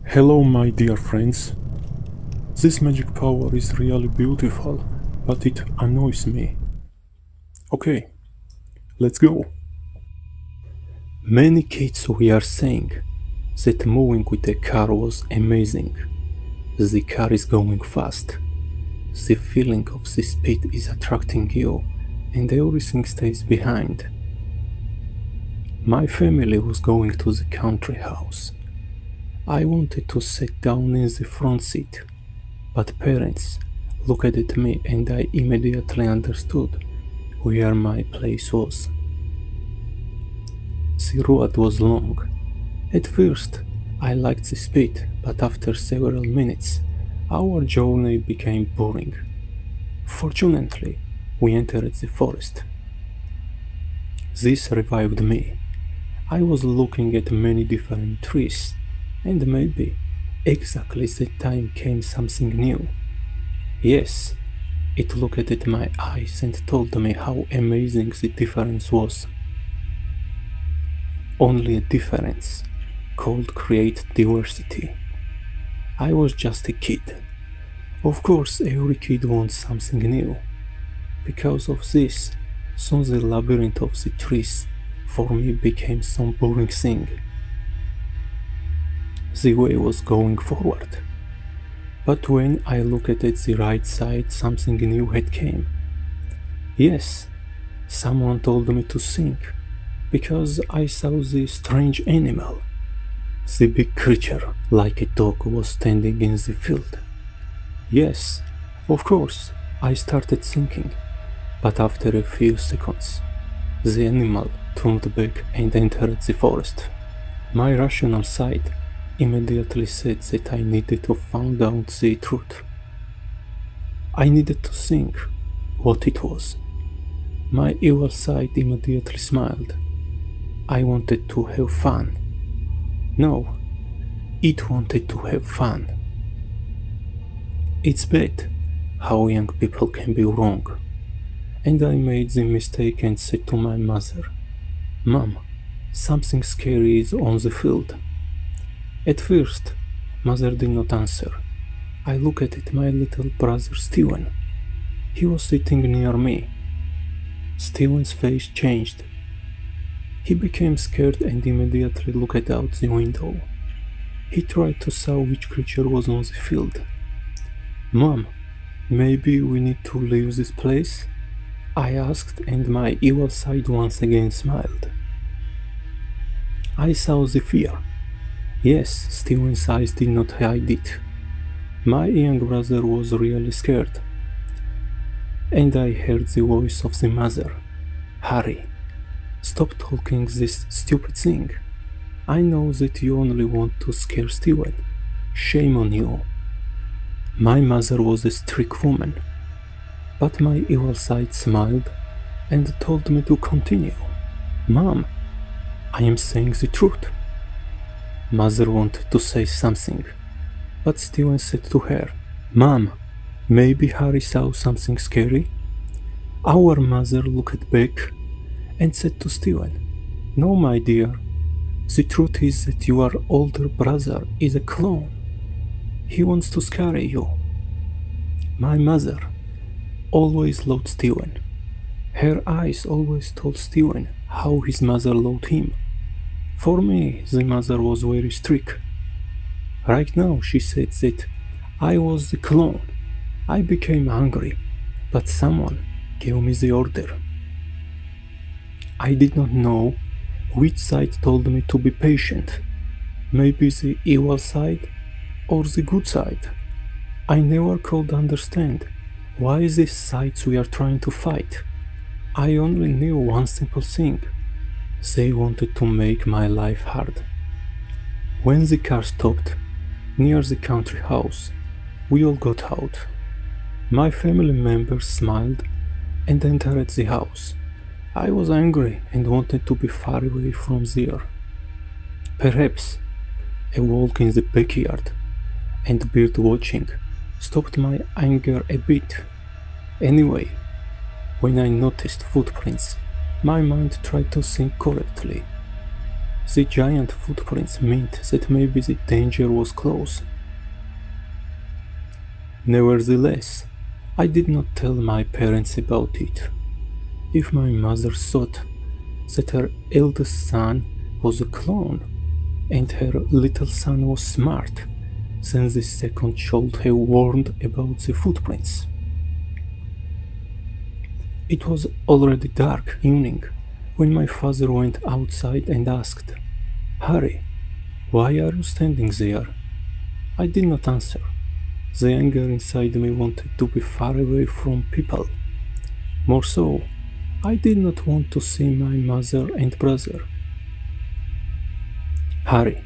Hello my dear friends. This magic power is really beautiful, but it annoys me. Okay, let's go. Many kids were saying that moving with a car was amazing. The car is going fast. The feeling of the speed is attracting you and everything stays behind. My family was going to the country house. I wanted to sit down in the front seat, but parents looked at me and I immediately understood where my place was. The road was long. At first, I liked the speed, but after several minutes, our journey became boring. Fortunately, we entered the forest. This revived me. I was looking at many different trees, and maybe exactly that time came something new. Yes, it looked at my eyes and told me how amazing the difference was. Only a difference could create diversity. I was just a kid. Of course, every kid wants something new. Because of this, soon the labyrinth of the trees for me became some boring thing. The way was going forward. But when I looked at the right side, something new had came. Yes, someone told me to think, because I saw the strange animal. The big creature, like a dog, was standing in the field. Yes, of course, I started thinking, but after a few seconds, the animal turned back and entered the forest. My rational side immediately said that I needed to find out the truth. I needed to think what it was. My evil side immediately smiled. I wanted to have fun. No, it wanted to have fun. It's bad how young people can be wrong. And I made the mistake and said to my mother, "Mom, something scary is on the field." At first, mother did not answer. I looked at my little brother Steven. He was sitting near me. Steven's face changed. He became scared and immediately looked out the window. He tried to saw which creature was on the field. "Mom, maybe we need to leave this place?" I asked, and my evil side once again smiled. I saw the fear. Yes, Steven's eyes did not hide it. My young brother was really scared. And I heard the voice of the mother. "Harry, stop talking this stupid thing. I know that you only want to scare Steven. Shame on you." My mother was a strict woman, but my evil side smiled and told me to continue. "Mom, I am saying the truth." Mother wanted to say something, but Steven said to her, "Mom, maybe Harry saw something scary?" Our mother looked back and said to Steven, "No, my dear, the truth is that your older brother is a clone. He wants to scare you." My mother always loved Steven. Her eyes always told Steven how his mother loved him. For me, the mother was very strict. Right now, she said that I was the clone. I became angry, but someone gave me the order. I did not know which side told me to be patient. Maybe the evil side or the good side. I never could understand why these sides were trying to fight. I only knew one simple thing. They wanted to make my life hard. When the car stopped near the country house, we all got out. My family members smiled and entered the house. I was angry and wanted to be far away from there. Perhaps a walk in the backyard and bird watching stopped my anger a bit. Anyway, when I noticed footprints, my mind tried to think correctly. The giant footprints meant that maybe the danger was close. Nevertheless, I did not tell my parents about it. If my mother thought that her eldest son was a clone and her little son was smart, then the second should have warned about the footprints. It was already dark evening when my father went outside and asked, "Harry, why are you standing there?" I did not answer. The anger inside me wanted to be far away from people. More so, I did not want to see my mother and brother. "Harry,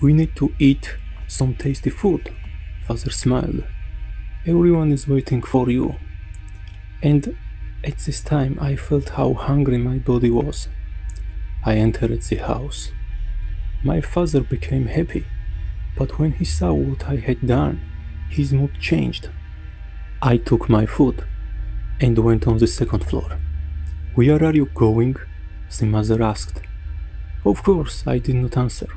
we need to eat some tasty food," Father smiled. "Everyone is waiting for you." And at this time I felt how hungry my body was. I entered the house. My father became happy, but when he saw what I had done, his mood changed. I took my food and went on the second floor. "Where are you going?" the mother asked. Of course, I did not answer.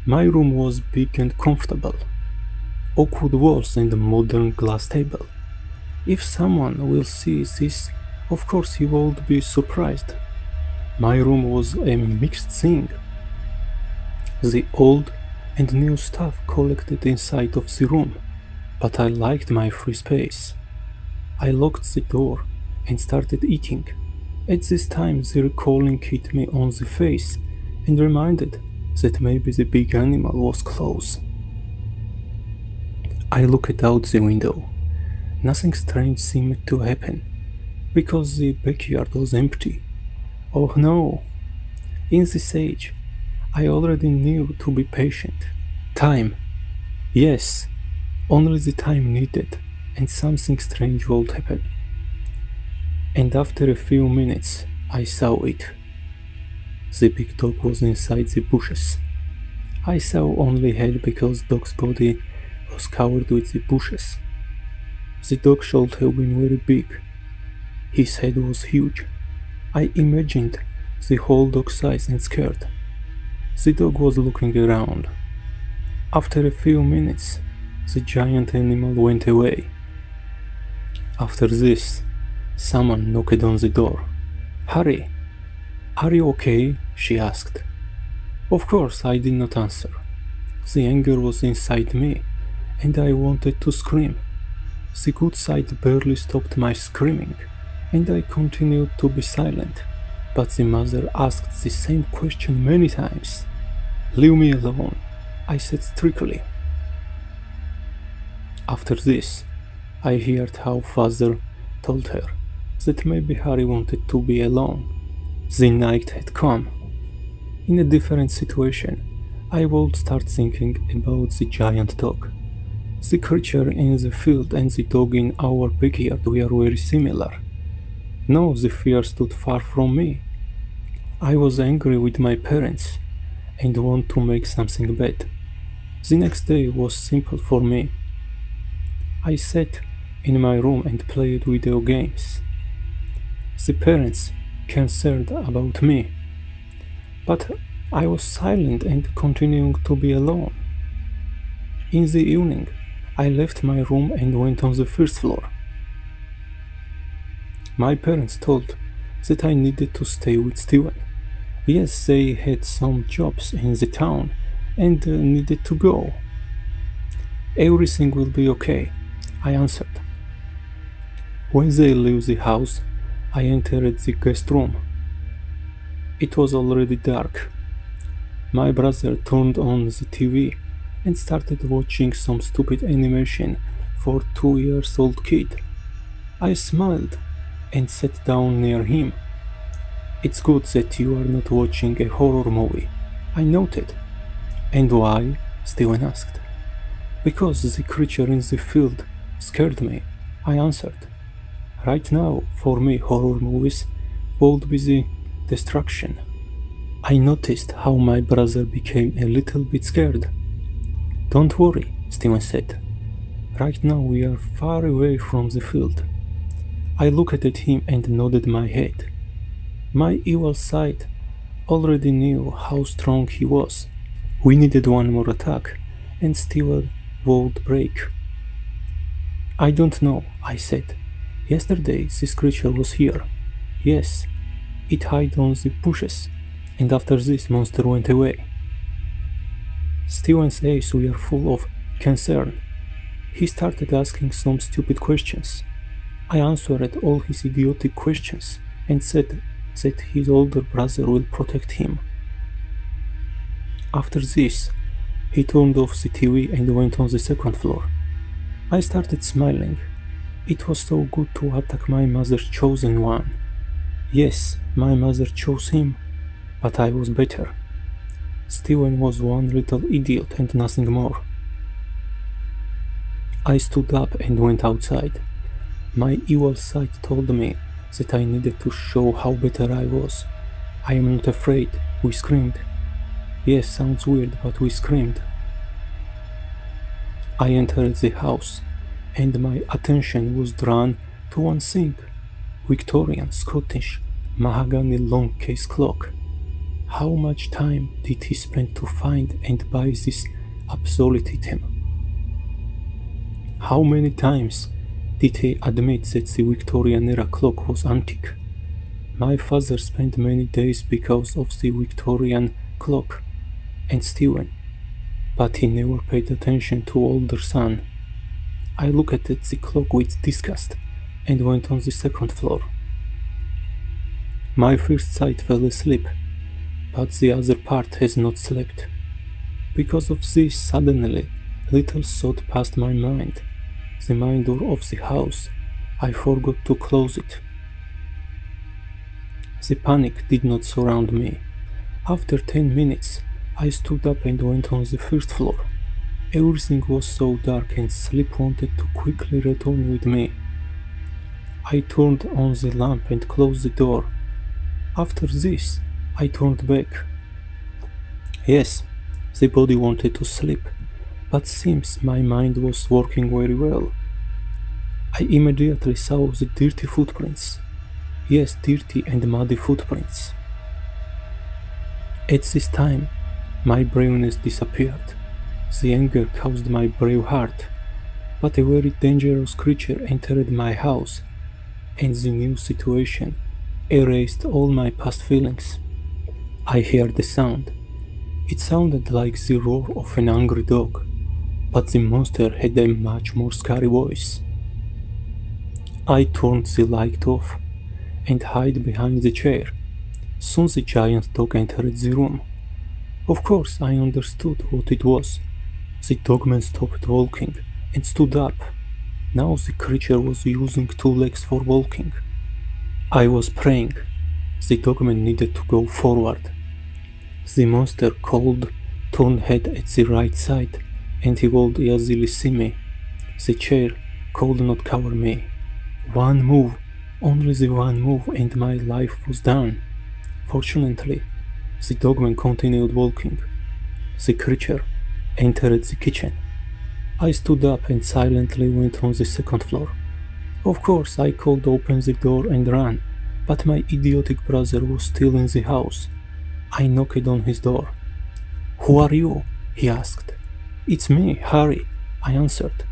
My room was big and comfortable. Oak wood walls and a modern glass table. If someone will see this, of course he would be surprised. My room was a mixed thing. The old and new stuff collected inside of the room, but I liked my free space. I locked the door and started eating. At this time the recalling hit me on the face and reminded that maybe the big animal was close. I looked out the window. Nothing strange seemed to happen, because the backyard was empty. Oh no! In this age, I already knew to be patient. Time. Yes, only the time needed, and something strange would happen. And after a few minutes, I saw it. The big dog was inside the bushes. I saw only head because dog's body was covered with the bushes. The dog should have been very big. His head was huge. I imagined the whole dog size and scared. The dog was looking around. After a few minutes, the giant animal went away. After this, someone knocked on the door. "Harry, are you okay?" she asked. Of course, I did not answer. The anger was inside me, and I wanted to scream. The good side barely stopped my screaming, and I continued to be silent, but the mother asked the same question many times. "Leave me alone," I said strictly. After this, I heard how father told her that maybe Harry wanted to be alone. The night had come. In a different situation, I would start thinking about the giant dog. The creature in the field and the dog in our backyard were very similar. No, the fear stood far from me. I was angry with my parents and wanted to make something bad. The next day was simple for me. I sat in my room and played video games. The parents concerned about me, but I was silent and continuing to be alone. In the evening, I left my room and went on the first floor. My parents told that I needed to stay with Steven. Yes, they had some jobs in the town and needed to go. "Everything will be okay," I answered. When they left the house, I entered the guest room. It was already dark. My brother turned on the TV and started watching some stupid animation for 2-year-old kid. I smiled and sat down near him. "It's good that you are not watching a horror movie," I noted. "And why?" Steven asked. "Because the creature in the field scared me," I answered. Right now, for me, horror movies would be the distraction. I noticed how my brother became a little bit scared. "Don't worry," Steven said. "Right now we are far away from the field." I looked at him and nodded my head. My evil side already knew how strong he was. We needed one more attack, and Stewart would break. I don't know, I said. Yesterday this creature was here. Yes, it hid on the bushes, and after this monster went away. Steven's eyes were full of concern. He started asking some stupid questions. I answered all his idiotic questions and said that his older brother will protect him. After this, he turned off the TV and went on the second floor. I started smiling. It was so good to attack my mother's chosen one. Yes, my mother chose him, but I was better. Steven was one little idiot and nothing more. I stood up and went outside. My evil side told me that I needed to show how better I was. I am not afraid, we screamed. Yes, sounds weird, but we screamed. I entered the house, and my attention was drawn to one thing: Victorian, Scottish, mahogany long case clock. How much time did he spend to find and buy this obsolete item? How many times did he admit that the Victorian era clock was antique? My father spent many days because of the Victorian clock, and Steven, but he never paid attention to older son. I looked at the clock with disgust and went on the second floor. My first sight fell asleep, but the other part has not slept. Because of this, suddenly, little thought passed my mind. The main door of the house. I forgot to close it. The panic did not surround me. After 10 minutes, I stood up and went on the first floor. Everything was so dark and sleep wanted to quickly return with me. I turned on the lamp and closed the door. After this, I turned back. Yes, the body wanted to sleep, but seems my mind was working very well. I immediately saw the dirty footprints. Yes, dirty and muddy footprints. At this time, my braveness disappeared. The anger caused my brave heart, but a very dangerous creature entered my house, and the new situation erased all my past feelings. I heard the sound. It sounded like the roar of an angry dog, but the monster had a much more scary voice. I turned the light off and hid behind the chair. Soon the giant dog entered the room. Of course, I understood what it was. The dogman stopped walking and stood up. Now the creature was using 2 legs for walking. I was praying. The dogman needed to go forward. The monster cold turned head at the right side, and he would easily see me. The chair could not cover me. One move, only the one move, and my life was done. Fortunately, the dogman continued walking. The creature entered the kitchen. I stood up and silently went on the second floor. Of course, I could open the door and run, but my idiotic brother was still in the house. I knocked on his door. "Who are you?" he asked. "It's me, Harry," I answered.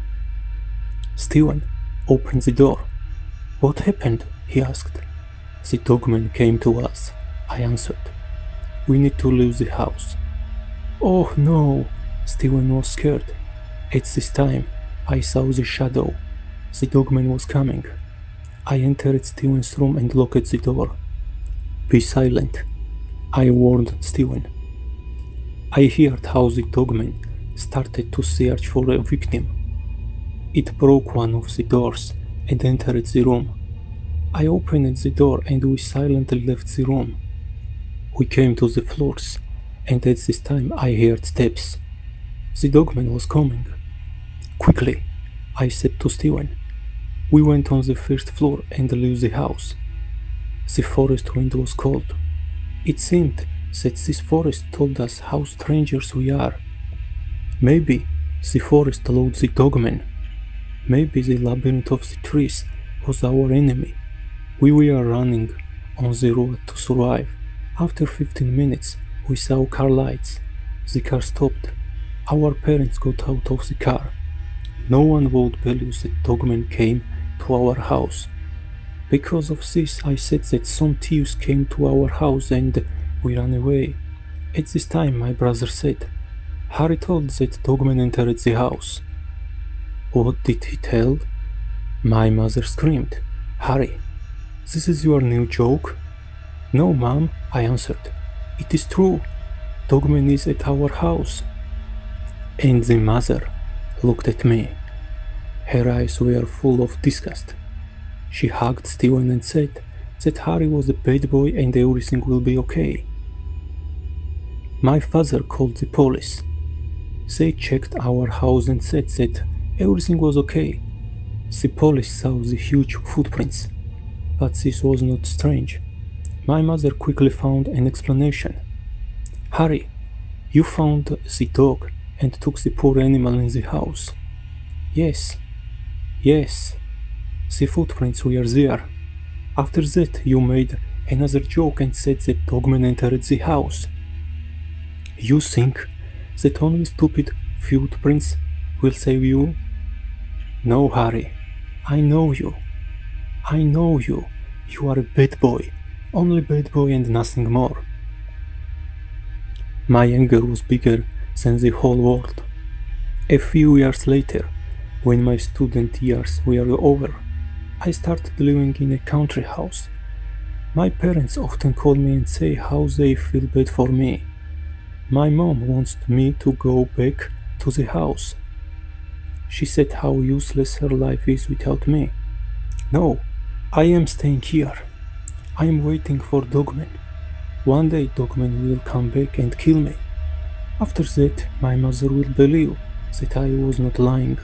Steven opened the door. "What happened?" he asked. "The dogman came to us," I answered. "We need to leave the house." "Oh no!" Steven was scared. At this time, I saw the shadow. The dogman was coming. I entered Steven's room and locked the door. "Be silent," I warned Steven. I heard how the dogman started to search for a victim. It broke one of the doors and entered the room. I opened the door and we silently left the room. We came to the floors, and at this time I heard steps. The dogman was coming. "Quickly," I said to Steven. We went on the first floor and left the house. The forest wind was cold. It seemed that this forest told us how strangers we are. Maybe the forest loved the dogman. Maybe the labyrinth of the trees was our enemy. We were running on the road to survive, After 15 minutes, we saw car lights. The car stopped. Our parents got out of the car. No one would believe that Dogman came to our house. Because of this, I said that some thieves came to our house and we ran away. At this time, my brother said, Harry told that Dogman entered the house. What did he tell? My mother screamed, Harry, this is your new joke? No, Mom, I answered. It is true. Dogman is at our house. And the mother looked at me. Her eyes were full of disgust. She hugged Steven and said that Harry was a bad boy and everything will be okay. My father called the police. They checked our house and said that everything was okay. The police saw the huge footprints, but this was not strange. My mother quickly found an explanation. Harry, you found the dog and took the poor animal in the house. Yes, the footprints were there. After that, you made another joke and said that Dogman entered the house. You think that only stupid footprints will save you? No, Harry, I know you. I know you. You are a bad boy. Only bad boy and nothing more. My anger was bigger than the whole world. A few years later, when my student years were over, I started living in a country house. My parents often call me and say how they feel bad for me. My mom wants me to go back to the house. She said how useless her life is without me. No, I am staying here. I am waiting for Dogman. One day Dogman will come back and kill me. After that, my mother will believe that I was not lying.